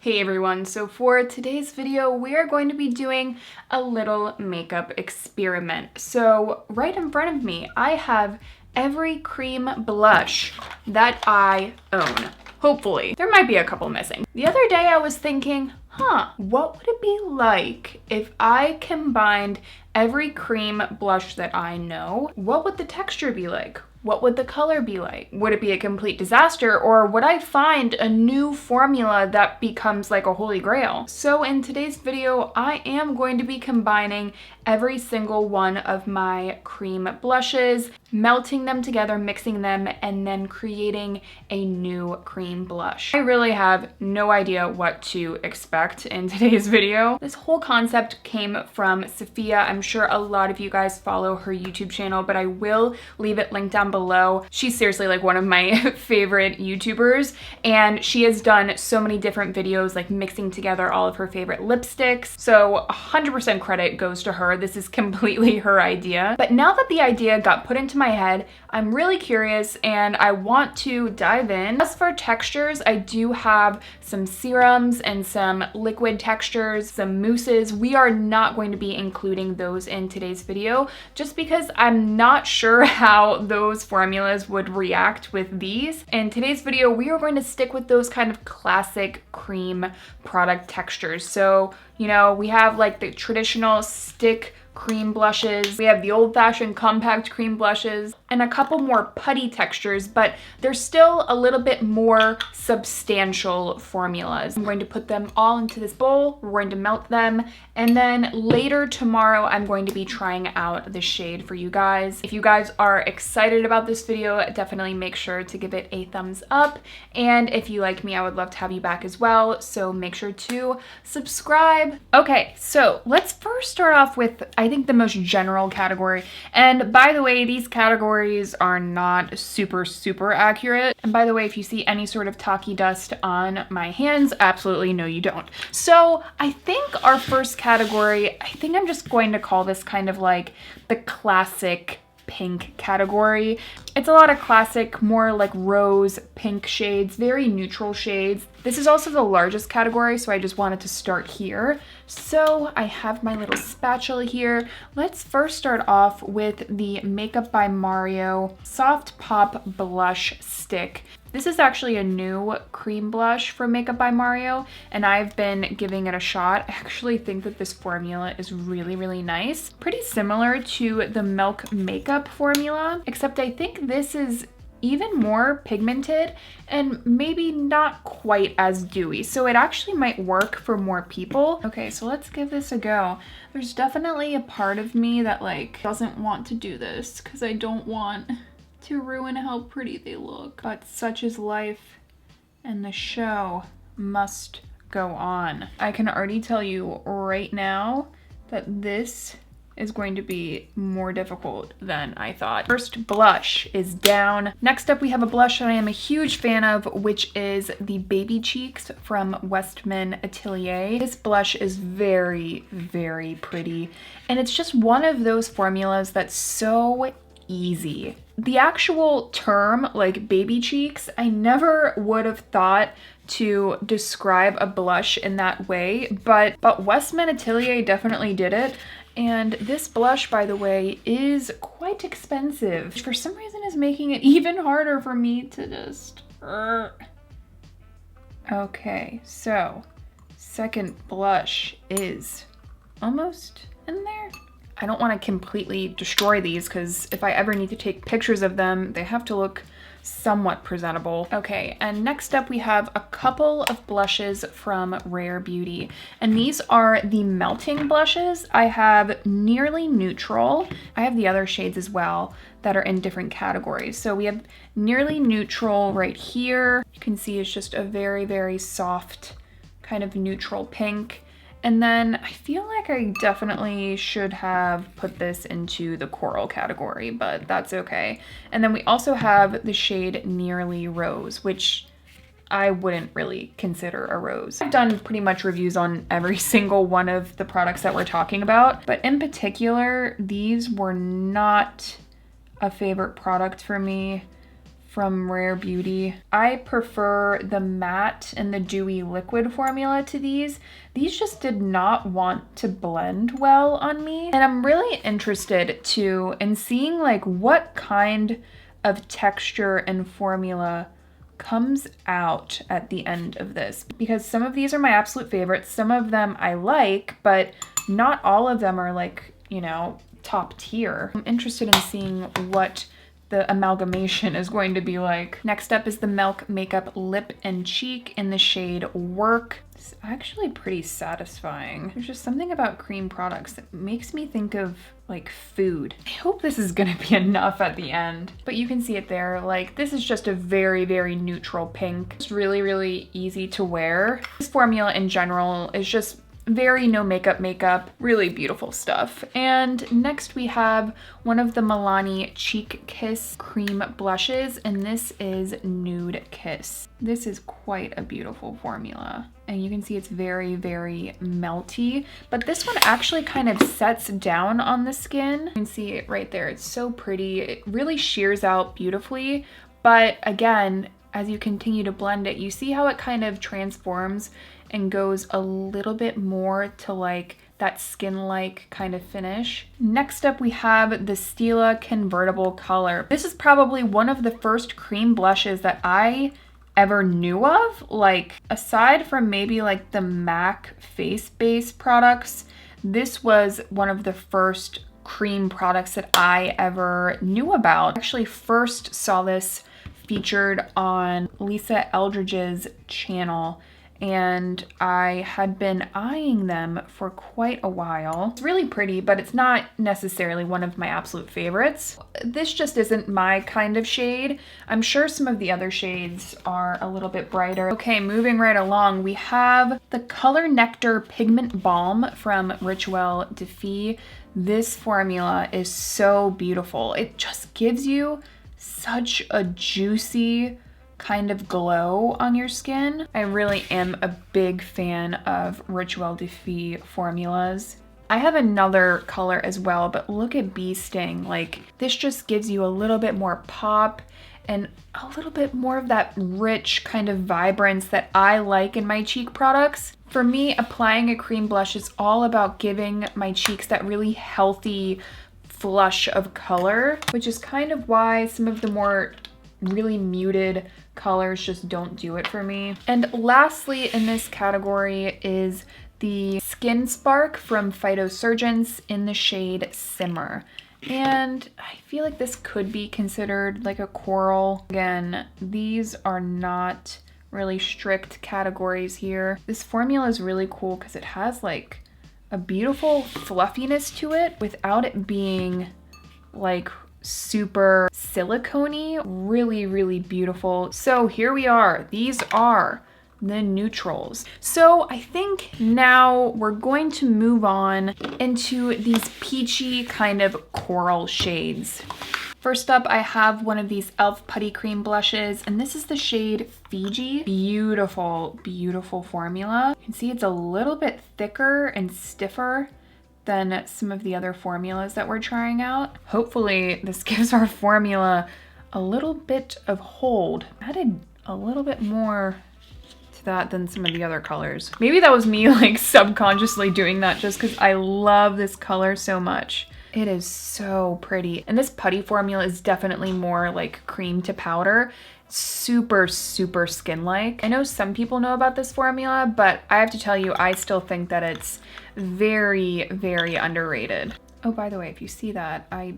Hey everyone, so for today's video, we are going to be doing a little makeup experiment. So right in front of me, I have every cream blush that I own. Hopefully. There might be a couple missing. The other day I was thinking, what would it be like if I combined every cream blush that I know? What would the texture be like? What would the color be like? Would it be a complete disaster, or would I find a new formula that becomes like a holy grail? So in today's video, I am going to be combining every single one of my cream blushes, melting them together, mixing them, and then creating a new cream blush. I really have no idea what to expect in today's video. This whole concept came from Safiya. I'm sure a lot of you guys follow her YouTube channel, but I will leave it linked down below. She's seriously like one of my favorite YouTubers, and she has done so many different videos like mixing together all of her favorite lipsticks. So 100% credit goes to her. This is completely her idea. But now that the idea got put into my head, I'm really curious and I want to dive in. As for textures, I do have some serums and some liquid textures, some mousses. We are not going to be including those in today's video just because I'm not sure how those formulas would react with these. In today's video, we are going to stick with those kind of classic cream product textures. So, you know, we have like the traditional stick cream blushes, we have the old-fashioned compact cream blushes, and a couple more putty textures, but they're still a little bit more substantial formulas. I'm going to put them all into this bowl, we're going to melt them, and then later tomorrow I'm going to be trying out the shade for you guys. If you guys are excited about this video, definitely make sure to give it a thumbs up, and if you like me, I would love to have you back as well, so make sure to subscribe. Okay, so let's first start off with, I think, the most general category. And by the way, these categories are not super accurate. And by the way, if you see any sort of talky dust on my hands, absolutely no, you don't. So I think our first category, I think I'm just going to call this kind of like the classic pink category. It's a lot of classic, more like rose pink shades, very neutral shades. This is also the largest category, so I just wanted to start here. So I have my little spatula here. Let's first start off with the Makeup by Mario Soft Pop Blush Stick. This is actually a new cream blush from Makeup by Mario, and I've been giving it a shot. I actually think that this formula is really nice. Pretty similar to the Milk Makeup formula, except I think this is even more pigmented and maybe not quite as dewy. So it actually might work for more people. Okay, so let's give this a go. There's definitely a part of me that like doesn't want to do this because I don't want to ruin how pretty they look. But such is life and the show must go on. I can already tell you right now that this is going to be more difficult than I thought. First blush is down. Next up, we have a blush that I am a huge fan of, which is the Baby Cheeks from Westman Atelier. This blush is very pretty, and it's just one of those formulas that's so easy. The actual term, like baby cheeks, I never would have thought to describe a blush in that way, but Westman Atelier definitely did it. And this blush, by the way, is quite expensive, which for some reason is making it even harder for me to just... Okay, so second blush is almost in there. I don't want to completely destroy these because if I ever need to take pictures of them, they have to look somewhat presentable. Okay, and next up we have a couple of blushes from Rare Beauty, and these are the melting blushes. I have Nearly Neutral. I have the other shades as well that are in different categories. So we have Nearly Neutral right here. You can see it's just a very soft kind of neutral pink. And then I feel like I definitely should have put this into the coral category, but that's okay. And then we also have the shade Nearly Rose, which I wouldn't really consider a rose. I've done pretty much reviews on every single one of the products that we're talking about, but in particular, these were not a favorite product for me from Rare Beauty. I prefer the matte and the dewy liquid formula to these. These just did not want to blend well on me. And I'm really interested too in seeing like what kind of texture and formula comes out at the end of this, because some of these are my absolute favorites. Some of them I like, but not all of them are like, you know, top tier. I'm interested in seeing what the amalgamation is going to be like. Next up is the Milk Makeup Lip and Cheek in the shade Werk. It's actually pretty satisfying. There's just something about cream products that makes me think of like food. I hope this is gonna be enough at the end, but you can see it there. Like, this is just a very, very neutral pink. It's really, really easy to wear. This formula in general is just very no makeup, really beautiful stuff. And next we have one of the Milani Cheek Kiss cream blushes, and this is Nude Kiss. This is quite a beautiful formula. And you can see it's very, very melty, but this one actually kind of sets down on the skin. You can see it right there. It's so pretty. It really shears out beautifully, but again, as you continue to blend it, you see how it kind of transforms and goes a little bit more to like that skin-like kind of finish. Next up, we have the Stila Convertible color. This is probably one of the first cream blushes that I ever knew of. Like, aside from maybe like the MAC face base products, this was one of the first cream products that I ever knew about. I actually first saw this featured on Lisa Eldridge's channel, and I had been eyeing them for quite a while. It's really pretty, but it's not necessarily one of my absolute favorites. This just isn't my kind of shade. I'm sure some of the other shades are a little bit brighter. Okay, moving right along, we have the Color Nectar Pigment Balm from Rituelle de Fille. This formula is so beautiful. It just gives you such a juicy kind of glow on your skin. I really am a big fan of Rituelle de Fille formulas. I have another color as well, but look at Bee Sting. Like, this just gives you a little bit more pop and a little bit more of that rich kind of vibrance that I like in my cheek products. For me, applying a cream blush is all about giving my cheeks that really healthy flush of color, which is kind of why some of the more really muted colors just don't do it for me. And lastly in this category is the Skin Spark from Phytosurgence in the shade Simmer. And I feel like this could be considered like a coral. Again, these are not really strict categories here. This formula is really cool because it has like a beautiful fluffiness to it without it being like super silicone-y. Really, really beautiful. So here we are. These are the neutrals. So I think now we're going to move on into these peachy kind of coral shades. First up, I have one of these e.l.f. Putty Cream blushes, and this is the shade Fiji. Beautiful, beautiful formula. You can see it's a little bit thicker and stiffer than some of the other formulas that we're trying out. Hopefully this gives our formula a little bit of hold. Added a little bit more to that than some of the other colors. Maybe that was me like subconsciously doing that just because I love this color so much. It is so pretty. And this putty formula is definitely more like cream to powder. Super, super skin-like. I know some people know about this formula, but I have to tell you, I still think that it's very, very underrated. Oh, by the way, if you see that, I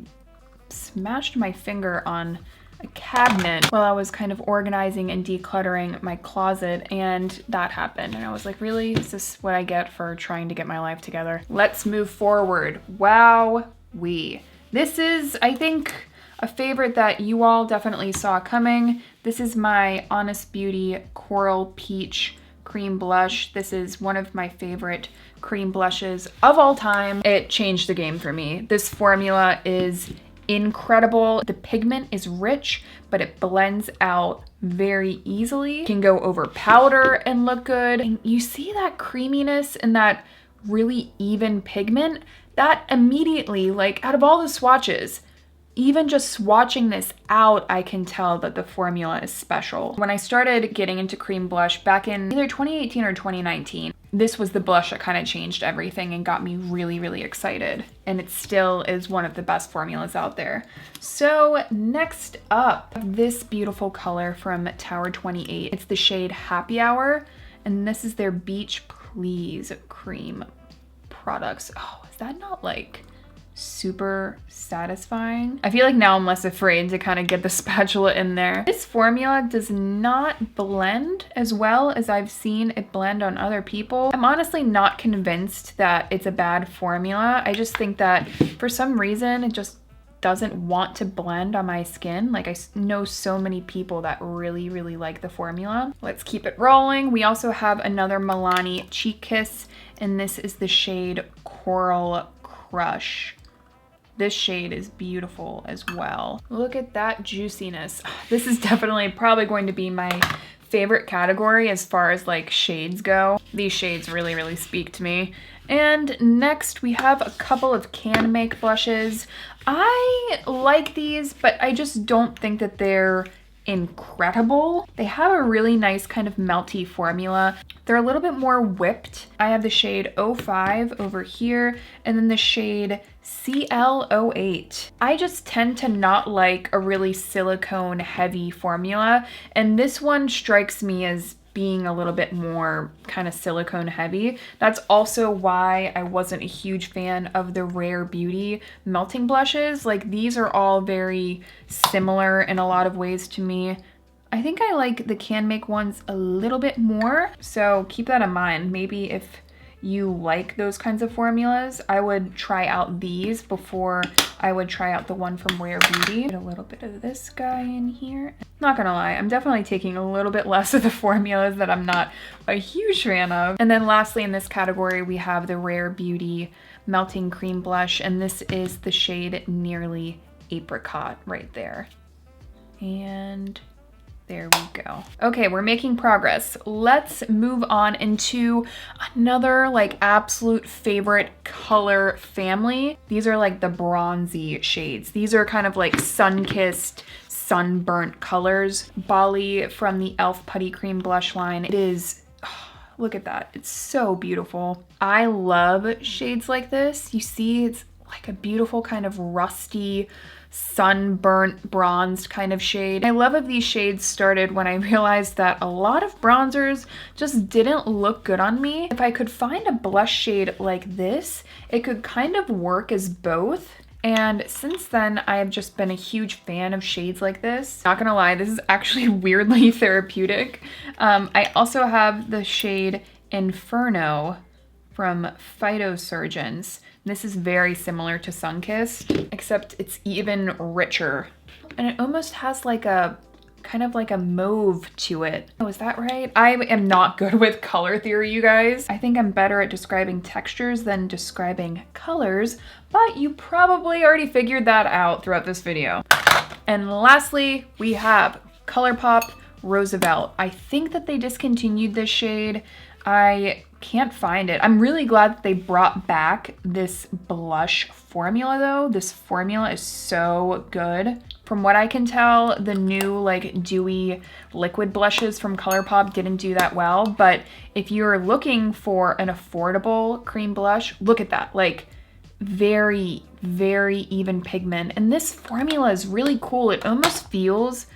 smashed my finger on a cabinet while I was kind of organizing and decluttering my closet, and that happened. And I was like, really? Is this what I get for trying to get my life together? Let's move forward. Wow-wee. This is, I think, a favorite that you all definitely saw coming. This is my Honest Beauty Coral Peach Cream Blush. This is one of my favorite cream blushes of all time. It changed the game for me. This formula is incredible. The pigment is rich, but it blends out very easily. It can go over powder and look good. And you see that creaminess and that really even pigment? That immediately, like out of all the swatches, even just swatching this out, I can tell that the formula is special. When I started getting into cream blush back in either 2018 or 2019, this was the blush that kind of changed everything and got me really, really excited. And it still is one of the best formulas out there. So next up, this beautiful color from Tower 28. It's the shade Happy Hour, and this is their Beach Please cream products. Oh, is that not like super satisfying? I feel like now I'm less afraid to kind of get the spatula in there. This formula does not blend as well as I've seen it blend on other people. I'm honestly not convinced that it's a bad formula. I just think that for some reason it just doesn't want to blend on my skin. Like I know so many people that really, really like the formula. Let's keep it rolling. We also have another Milani Cheek Kiss, and this is the shade Coral Crush. This shade is beautiful as well. Look at that juiciness. This is definitely probably going to be my favorite category as far as like shades go. These shades really, really speak to me. And next we have a couple of Can Make blushes. I like these, but I just don't think that they're incredible. They have a really nice kind of melty formula. They're a little bit more whipped. I have the shade 05 over here, and then the shade CL08. I just tend to not like a really silicone heavy formula, and this one strikes me as being a little bit more kind of silicone heavy. That's also why I wasn't a huge fan of the Rare Beauty melting blushes. Like these are all very similar in a lot of ways to me. I think I like the Can Make ones a little bit more, so keep that in mind. Maybe if you like those kinds of formulas, I would try out these before I would try out the one from Rare Beauty. Get a little bit of this guy in here. Not gonna lie, I'm definitely taking a little bit less of the formulas that I'm not a huge fan of. And then lastly in this category, we have the Rare Beauty Melting Cream Blush, and this is the shade Nearly Apricot right there. And there we go. Okay, we're making progress. Let's move on into another like absolute favorite color family. These are like the bronzy shades. These are kind of like sun-kissed, sunburnt colors. Bali from the e.l.f. Putty Cream Blush line. It is, oh, look at that. It's so beautiful. I love shades like this. You see, it's like a beautiful kind of rusty, sunburnt, bronzed kind of shade. My love of these shades started when I realized that a lot of bronzers just didn't look good on me. If I could find a blush shade like this, it could kind of work as both. And since then, I have just been a huge fan of shades like this. Not gonna lie, this is actually weirdly therapeutic. I also have the shade Inferno from Phytosurgence. This is very similar to Sunkissed, except it's even richer. And it almost has like a kind of like a mauve to it. Oh, is that right? I am not good with color theory, you guys. I think I'm better at describing textures than describing colors, but you probably already figured that out throughout this video. And lastly, we have ColourPop Roosevelt. I think that they discontinued this shade. I can't find it. I'm really glad that they brought back this blush formula though. This formula is so good. From what I can tell, the new like dewy liquid blushes from ColourPop didn't do that well, but if you're looking for an affordable cream blush, look at that. Like very, very even pigment. And this formula is really cool. It almost feels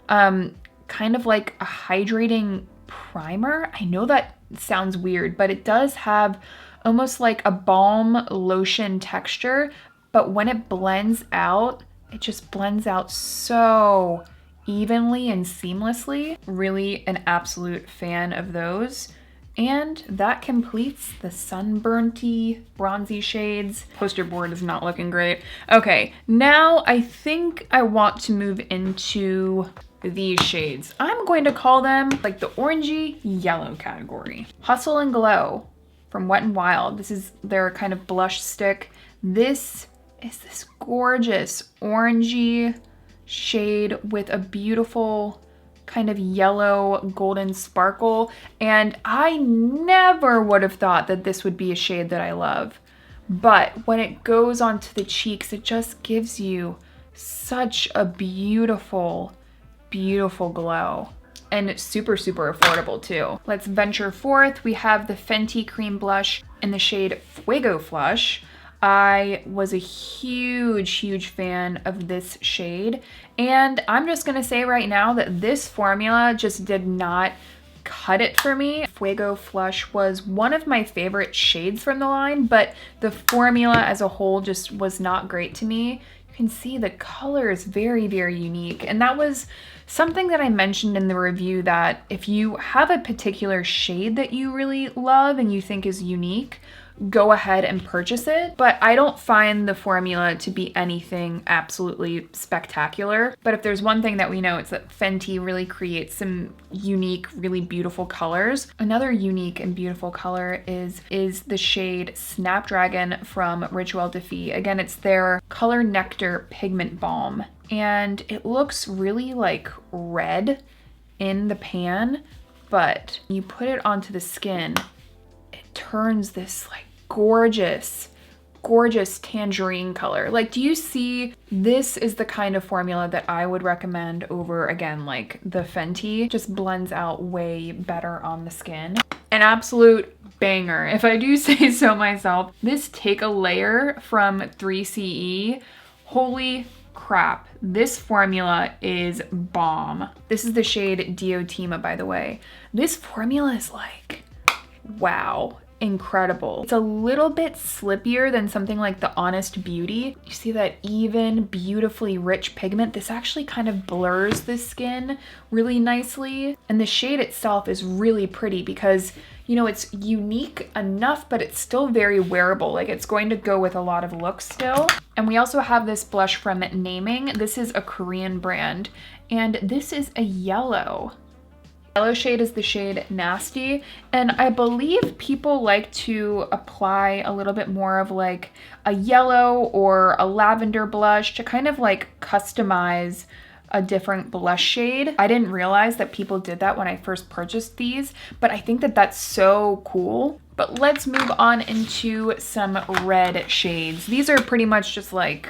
kind of like a hydrating primer. I know that sounds weird, but it does have almost like a balm lotion texture, but when it blends out, it just blends out so evenly and seamlessly. Really an absolute fan of those. And that completes the sunburnty bronzy shades. Poster board is not looking great. Okay, now I think I want to move into these shades. I'm going to call them like the orangey-yellow category. Hustle and Glow from Wet n Wild. This is their kind of blush stick. This is this gorgeous orangey shade with a beautiful kind of yellow golden sparkle. And I never would have thought that this would be a shade that I love. But when it goes onto the cheeks, it just gives you such a beautiful, beautiful glow. And super, super affordable too. Let's venture forth. We have the Fenty Cream Blush in the shade Fuego Flush. I was a huge, huge fan of this shade. And I'm just gonna say right now that this formula just did not cut it for me. Fuego Flush was one of my favorite shades from the line, but the formula as a whole just was not great to me. You can see the color is very, very unique. And that was something that I mentioned in the review, that if you have a particular shade that you really love and you think is unique, go ahead and purchase it. But I don't find the formula to be anything absolutely spectacular. But if there's one thing that we know, it's that Fenty really creates some unique, really beautiful colors. Another unique and beautiful color is the shade Snapdragon from Rituelle de Fille. Again, it's their Color Nectar Pigment Balm. And it looks really like red in the pan, but you put it onto the skin, it turns this like gorgeous, gorgeous tangerine color. Like, do you see? This is the kind of formula that I would recommend over, again, like the Fenty. Just blends out way better on the skin. An absolute banger, if I do say so myself. This Take a Layer from 3CE, holy crap, this formula is bomb. This is the shade Diotima, by the way. This formula is like, wow, incredible. It's a little bit slippier than something like the Honest Beauty. You see that even, beautifully rich pigment? This actually kind of blurs the skin really nicely. And the shade itself is really pretty because, you know, it's unique enough, but it's still very wearable. Like, it's going to go with a lot of looks still. And we also have this blush from Naming. This is a Korean brand, and this is a yellow. Yellow shade is the shade Nasty, and I believe people like to apply a little bit more of like a yellow or a lavender blush to kind of like customize a different blush shade. I didn't realize that people did that when I first purchased these, but I think that that's so cool. But let's move on into some red shades. These are pretty much just like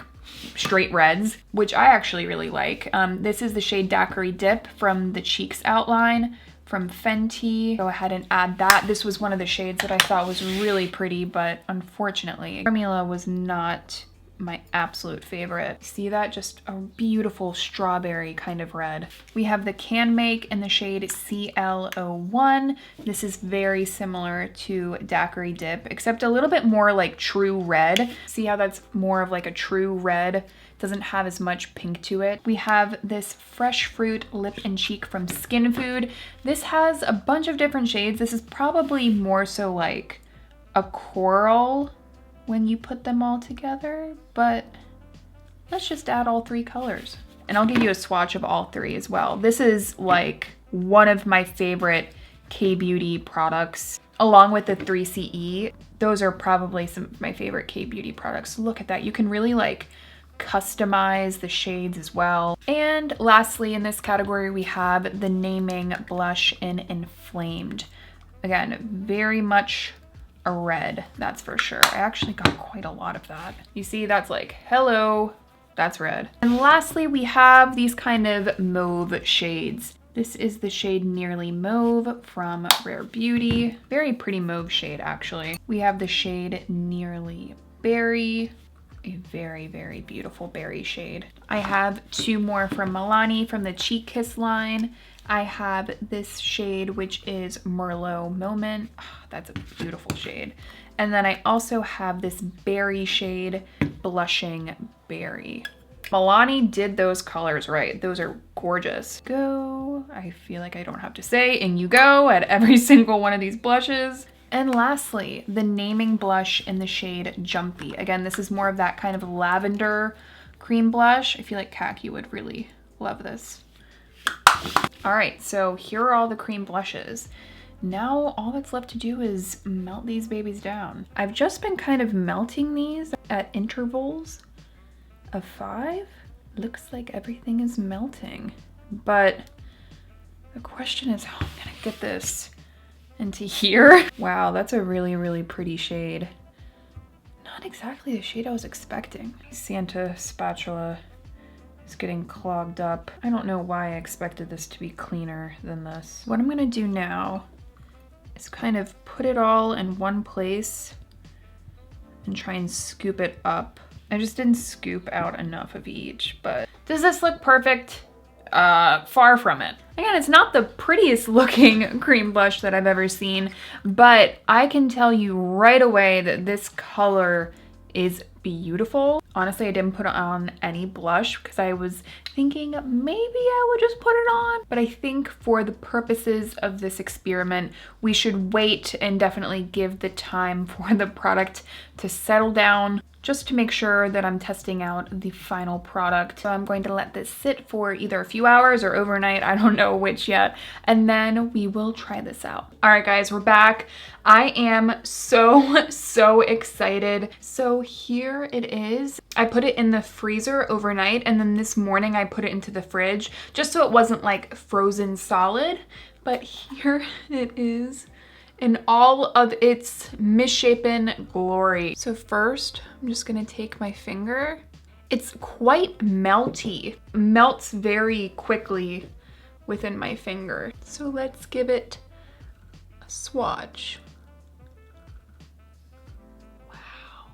straight reds, which I actually really like. This is the shade Daiquiri Dip from the Cheeks outline from Fenty. Go ahead and add that. This was one of the shades that I thought was really pretty, but unfortunately, the formula was not my absolute favorite. See that? Just a beautiful strawberry kind of red. We have the Can Make in the shade CL01. This is very similar to Daiquiri Dip, except a little bit more like true red. See how that's more of like a true red? Doesn't have as much pink to it. We have this Fresh Fruit Lip and Cheek from Skin Food. This has a bunch of different shades. This is probably more so like a coral when you put them all together, but let's just add all three colors. And I'll give you a swatch of all three as well. This is like one of my favorite K-Beauty products, along with the 3CE. Those are probably some of my favorite K-Beauty products. Look at that. You can really like customize the shades as well. And lastly, in this category, we have the Naming blush in Inflamed. Again, very much a red, that's for sure. I actually got quite a lot of that. You see, that's like, hello, that's red. And lastly, we have these kind of mauve shades. This is the shade Nearly Mauve from Rare Beauty. Very pretty mauve shade, actually. We have the shade Nearly Berry, a very, very beautiful berry shade. I have two more from Milani from the Cheek Kiss line. I have this shade, which is Merlot Moment. Oh, that's a beautiful shade. And then I also have this berry shade, Blushing Berry. Milani did those colors right. Those are gorgeous. Go. I feel like I don't have to say, in you go at every single one of these blushes. And lastly, the Naming blush in the shade Jumpy. Again, this is more of that kind of lavender cream blush. I feel like Khaki would really love this. All right, so here are all the cream blushes. Now all that's left to do is melt these babies down. I've just been kind of melting these at intervals of 5. Looks like everything is melting, but the question is how I'm gonna get this into here. Wow, that's a really, really pretty shade. Not exactly the shade I was expecting. Santa spatula is getting clogged up. I don't know why I expected this to be cleaner than this. What I'm gonna do now is kind of put it all in one place and try and scoop it up. I just didn't scoop out enough of each, but does this look perfect? Far from it. Again, it's not the prettiest looking cream blush that I've ever seen, but I can tell you right away that this color is beautiful. Honestly, I didn't put on any blush because I was thinking maybe I would just put it on. But I think for the purposes of this experiment, we should wait and definitely give the time for the product to settle down, just to make sure that I'm testing out the final product. So I'm going to let this sit for either a few hours or overnight, I don't know which yet, and then we will try this out. All right, guys, we're back. I am so excited. So here it is. I put it in the freezer overnight, and then this morning I put it into the fridge, just so it wasn't like frozen solid, but here it is in all of its misshapen glory. So first, I'm just gonna take my finger. It's quite melty, melts very quickly within my finger. So let's give it a swatch. Wow.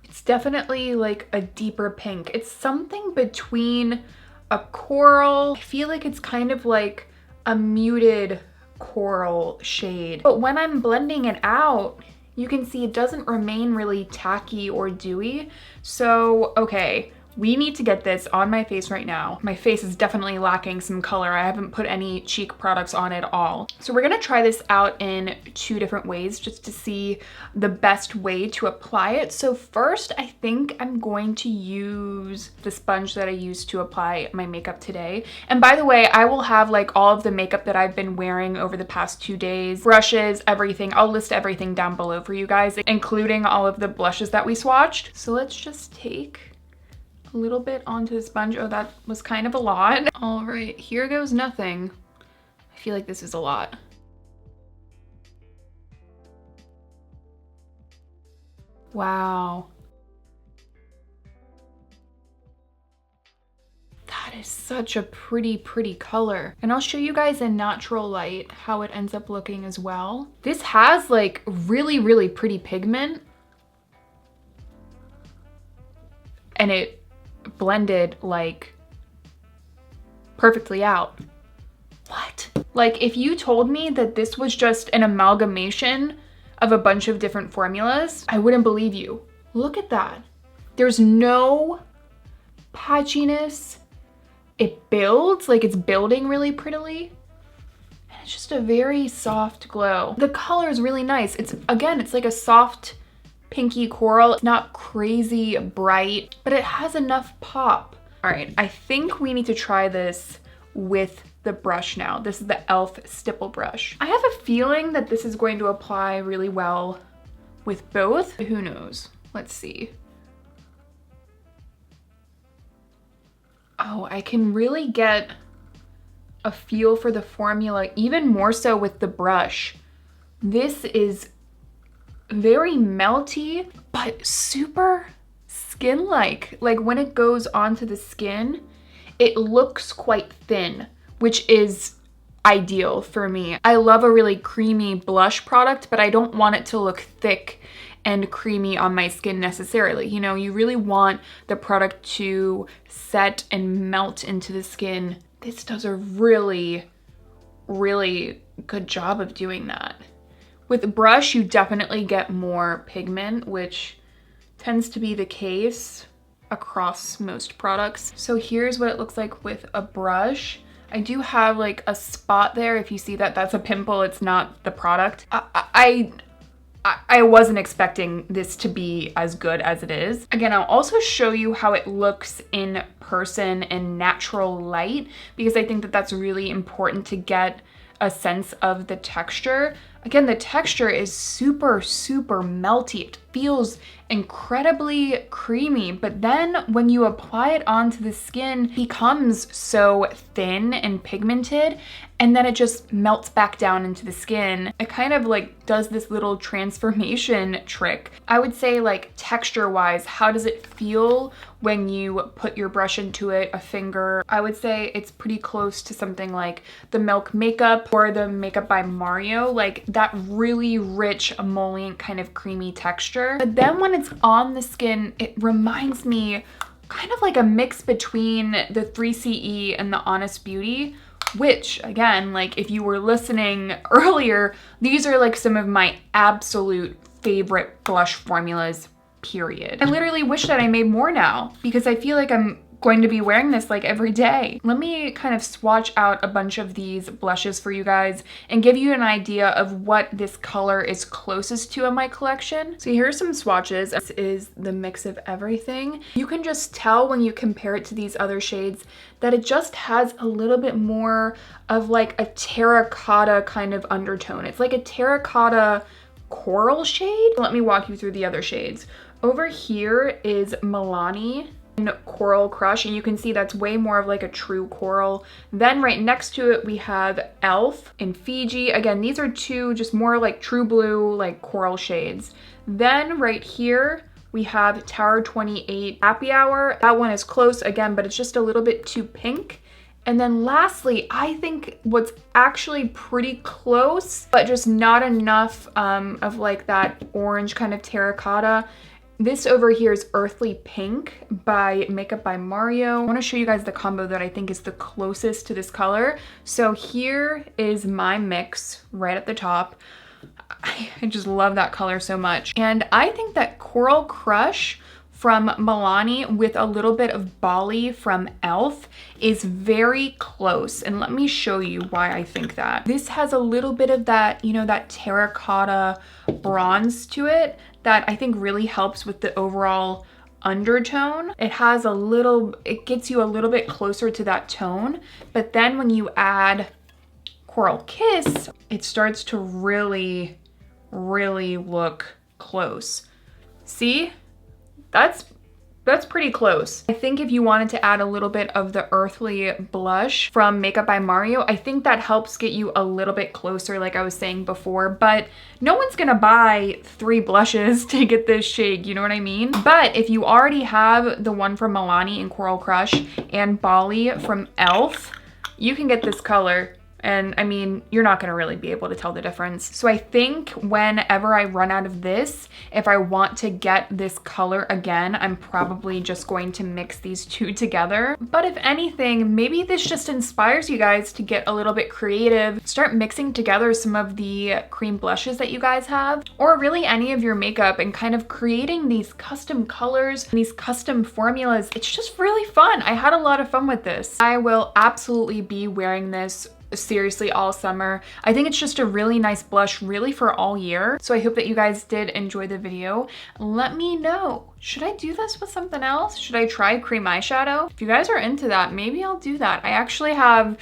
It's definitely like a deeper pink. It's something between a coral. I feel like it's kind of like a muted coral shade. But when I'm blending it out, you can see it doesn't remain really tacky or dewy. So, okay, we need to get this on my face right now. My face is definitely lacking some color. I haven't put any cheek products on at all. So we're gonna try this out in 2 different ways just to see the best way to apply it. So first, I think I'm going to use the sponge that I used to apply my makeup today. And by the way, I will have like all of the makeup that I've been wearing over the past 2 days, brushes, everything. I'll list everything down below for you guys, including all of the blushes that we swatched. So let's just take a little bit onto the sponge. Oh, that was kind of a lot. All right, here goes nothing. I feel like this is a lot. Wow. That is such a pretty color. And I'll show you guys in natural light how it ends up looking as well. This has like really pretty pigment. And it blended like perfectly out. What? Like if you told me that this was just an amalgamation of a bunch of different formulas, I wouldn't believe you. Look at that. There's no patchiness. It builds, like it's building really prettily. And it's just a very soft glow. The color is really nice. It's, again, it's like a soft pinky coral. It's not crazy bright, but it has enough pop. All right, I think we need to try this with the brush now. This is the e.l.f. stipple brush. I have a feeling that this is going to apply really well with both. Who knows? Let's see. Oh, I can really get a feel for the formula, even more so with the brush. This is very melty, but super skin-like. Like when it goes onto the skin, it looks quite thin, which is ideal for me. I love a really creamy blush product, but I don't want it to look thick and creamy on my skin necessarily. You know, you really want the product to set and melt into the skin. This does a really good job of doing that. With brush, you definitely get more pigment, which tends to be the case across most products. So here's what it looks like with a brush. I do have like a spot there. If you see that, that's a pimple. It's not the product. I wasn't expecting this to be as good as it is. Again, I'll also show you how it looks in person in natural light, because I think that that's really important to get a sense of the texture. Again, the texture is super melty. It feels incredibly creamy, but then when you apply it onto the skin, it becomes so thin and pigmented, and then it just melts back down into the skin. It kind of like does this little transformation trick. I would say like texture wise, how does it feel when you put your brush into it, a finger? I would say it's pretty close to something like the Milk Makeup or the Makeup by Mario, like that really rich emollient kind of creamy texture. But then when it's on the skin, it reminds me kind of like a mix between the 3CE and the Honest Beauty, which again, like if you were listening earlier, these are like some of my absolute favorite blush formulas, period. I literally wish that I made more now because I feel like I'm going to be wearing this like every day. Let me kind of swatch out a bunch of these blushes for you guys and give you an idea of what this color is closest to in my collection. So here's some swatches. This is the mix of everything. You can just tell when you compare it to these other shades that it just has a little bit more of like a terracotta kind of undertone. It's like a terracotta coral shade. Let me walk you through the other shades. Over here is Milani in Coral Crush, and you can see that's way more of like a true coral. Then right next to it we have Elf in Fiji. Again, these are two just more like true blue, like coral shades. Then right here we have Tower 28 Happy Hour. That one is close again, but it's just a little bit too pink. And then lastly, I think what's actually pretty close, but just not enough of like that orange kind of terracotta. This over here is Earthly Pink by Makeup by Mario. I want to show you guys the combo that I think is the closest to this color. So here is my mix right at the top. I just love that color so much. And I think that Coral Crush from Milani with a little bit of Bali from Elf is very close. And let me show you why I think that. This has a little bit of that, you know, that terracotta bronze to it that I think really helps with the overall undertone. It has a little, it gets you a little bit closer to that tone. But then when you add Coral Kiss, it starts to really, really look close. See? That's pretty close. I think if you wanted to add a little bit of the earthly blush from Makeup by Mario, I think that helps get you a little bit closer, like I was saying before, but no one's gonna buy 3 blushes to get this shade, you know what I mean? But if you already have the one from Milani in Coral Crush and Bali from Elf, you can get this color. And I mean, you're not gonna really be able to tell the difference. So I think whenever I run out of this, if I want to get this color again, I'm probably just going to mix these two together. But if anything, maybe this just inspires you guys to get a little bit creative, start mixing together some of the cream blushes that you guys have, or really any of your makeup, and kind of creating these custom colors, these custom formulas. It's just really fun. I had a lot of fun with this. I will absolutely be wearing this seriously all summer. I think it's just a really nice blush really for all year. So I hope that you guys did enjoy the video. Let me know, should I do this with something else? Should I try cream eyeshadow? If you guys are into that, maybe I'll do that. I actually have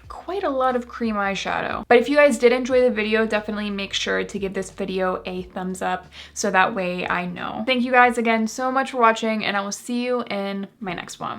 quite a lot of cream eyeshadow. But if you guys did enjoy the video, definitely make sure to give this video a thumbs up so that way I know. Thank you guys again so much for watching, and I will see you in my next one.